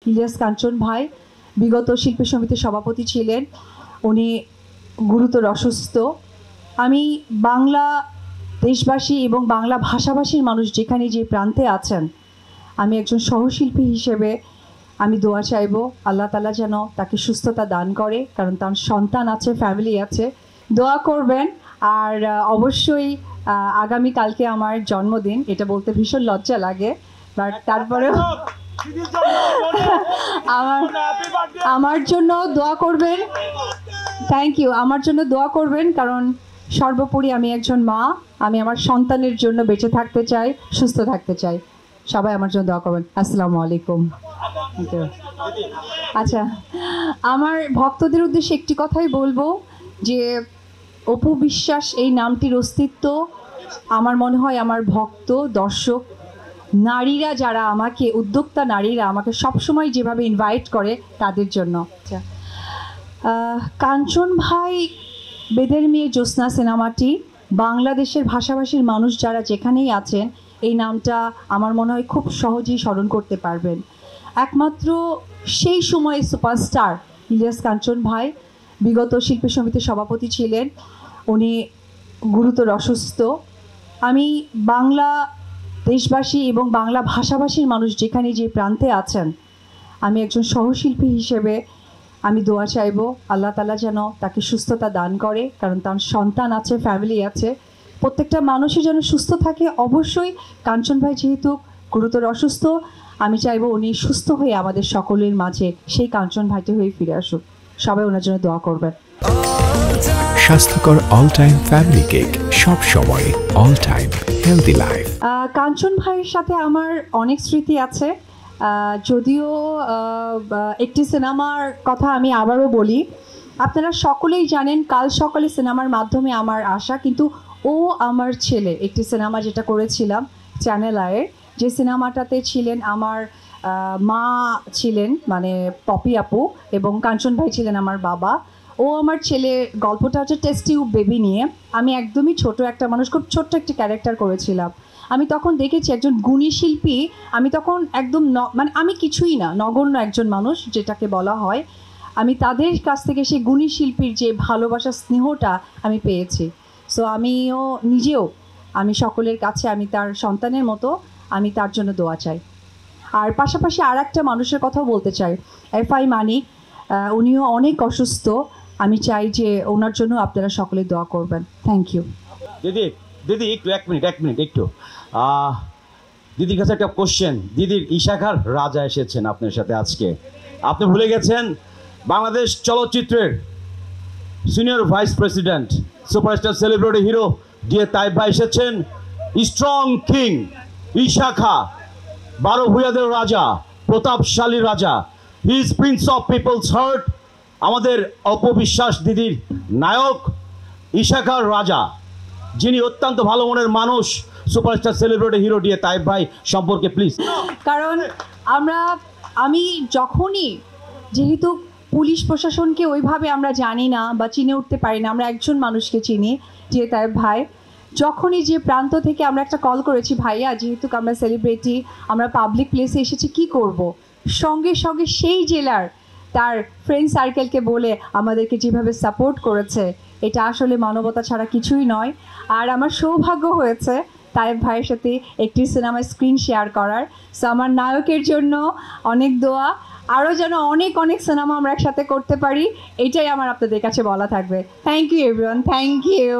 ইলিয়াস কাঞ্চন ভাই বিগত শিল্পী সমিতির সভাপতি ছিলেন। উনি গুরুতর অসুস্থ। আমি বাংলা দেশবাসী এবং বাংলা ভাষাভাষীর মানুষ যেখানে যে প্রান্তে আছেন, আমি একজন সহশিল্পী হিসেবে আমি দোয়া চাইব আল্লাহ তাআলা যেন তাকে সুস্থতা দান করে, কারণ তার সন্তান আছে, ফ্যামিলি আছে। দোয়া করবেন। আর অবশ্যই আগামীকালকে আমার জন্মদিন, এটা বলতে ভীষণ লজ্জা লাগে, বাট তারপরেও আমার জন্য দোয়া করবেন। Thank you. আমার জন্য দোয়া করবেন, কারণ সর্বোপরি আমি একজন মা। আমি আমার সন্তানের জন্য বেঁচে থাকতে চাই, সুস্থ থাকতে চাই। সবাই আমার জন্য দোয়া করবেন। আসসালামু আলাইকুম। আচ্ছা, আমার ভক্তদের উদ্দেশ্যে একটি কথাই বলবো যে অপু বিশ্বাস এই নামটির অস্তিত্ব আমার মনে হয় আমার ভক্ত, দর্শক, নারীরা যারা আমাকে, উদ্যোক্তা নারীরা আমাকে সবসময় যেভাবে ইনভাইট করে তাদের জন্য। আচ্ছা, কাঞ্চন ভাই বেদের মেয়ে জ্যোৎস্না সিনেমাটি বাংলাদেশের ভাষাভাষীর মানুষ যারা যেখানেই আছেন এই নামটা আমার মনে হয় খুব সহজেই স্মরণ করতে পারবেন। একমাত্র সেই সময়ে সুপারস্টার ইলিয়াস কাঞ্চন ভাই বিগত শিল্পী সমিতির সভাপতি ছিলেন। উনি গুরুতর অসুস্থ। আমি বাংলা দেশবাসী এবং বাংলা ভাষাভাষীর মানুষ যেখানে যে প্রান্তে আছেন, আমি একজন সহশিল্পী হিসেবে আমি দোয়া চাইব আল্লাহ তাআলা যেন তাকে সুস্থতা দান করে, কারণ তার সন্তান আছে, ফ্যামিলি আছে। প্রত্যেকটা মানুষই যেন সুস্থ থাকে। অবশ্যই কাঞ্চন ভাই যেহেতু গুরুতর অসুস্থ, আমি চাইব উনি সুস্থ হয়ে আমাদের সকলের মাঝে সেই কাঞ্চন ভাইটি হয়ে ফিরে আসুক। সবাই ওনার জন্য দোয়া করবেন। স্বাস্থ্যকর অল টাইম ফ্যামিলি কেক, সব সময় অল টাইম হেলদি লাইফ। কাঞ্চন ভাইয়ের সাথে আমার অনেক স্মৃতি আছে। যদিও একটি সিনেমার কথা আমি আবারও বলি, আপনারা সকলেই জানেন কাল সকালে সিনেমার মাধ্যমে আমার আসা, কিন্তু ও আমার ছেলে একটি সিনেমা যেটা করেছিলাম চ্যানেল আয়ের, যে সিনেমাটাতে ছিলেন আমার মা ছিলেন, মানে পপি আপু, এবং কাঞ্চন ভাই ছিলেন আমার বাবা। ও আমার ছেলে, গল্পটা হচ্ছে টেস্ট টিউব বেবি নিয়ে। আমি একদমই ছোট একটা মানুষ, খুব ছোট্ট একটি ক্যারেক্টার করেছিলাম। আমি তখন দেখেছি একজন গুণী শিল্পী, আমি তখন একদম মানে আমি কিছুই না, নগণ্য একজন মানুষ যেটাকে বলা হয়। আমি তাদের কাছ থেকে সেই গুণী শিল্পীর যে ভালোবাসা, স্নেহটা আমি পেয়েছি। সো আমিও নিজেও, আমি সকলের কাছে আমি তার সন্তানের মতো, আমি তার জন্য দোয়া চাই। আর পাশাপাশি আর একটা মানুষের কথাও বলতে চাই, এফআই মানিক, উনিও অনেক অসুস্থ। আমি চাই যে ওনার জন্য আপনারা সকলে দোয়া করবেন। Thank you. দিদি একটু এক মিনিট একটু দিদির কাছে একটা কোশ্চেন। দিদির ইশাখার রাজা এসেছেন আপনার সাথে আজকে, আপনি ভুলে গেছেন বাংলাদেশ চলচ্চিত্রের senior vice president, superstar celebrity hero DA Tayeb ভাই এসেছেন। স্ট্রং কিং ইশাখা, 12 ভূঁইয়াদের রাজা, প্রতাপশালী রাজা, he is prince of people's heart. আমাদের অপবিশ্বাস দিদির নায়ক ইশাখার রাজা, যিনি অত্যন্ত ভালো মনের মানুষ, superstar celebrity hero DA Tayeb ভাই সম্পর্কে প্লিজ। কারণ আমি যখনই, যেহেতু পুলিশ প্রশাসনকে ওইভাবে আমরা জানি না বা চিনে উঠতে পারি না, আমরা একজন মানুষকে চিনি ডিএ তাইব ভাই। যখনই যে প্রান্ত থেকে আমরা একটা কল করেছি, ভাইয়া যেহেতু আমরা সেলিব্রিটি, আমরা পাবলিক প্লেসে এসেছি, কি করব, সঙ্গে সঙ্গে সেই জেলার তার ফ্রেন্ড সার্কেলকে বলে আমাদেরকে যেভাবে সাপোর্ট করেছে, এটা আসলে মানবতা ছাড়া কিছুই নয়। আর আমার সৌভাগ্য হয়েছে তাইব ভাইয়ের সাথে একটি সিনেমার স্ক্রিন শেয়ার করার। সো আমার নায়কের জন্য অনেক দোয়া, আরও যেন অনেক অনেক সিনেমা আমরা একসাথে করতে পারি, এটাই আমার আপনাদের কাছে বলা থাকবে। Thank you everyone, thank you.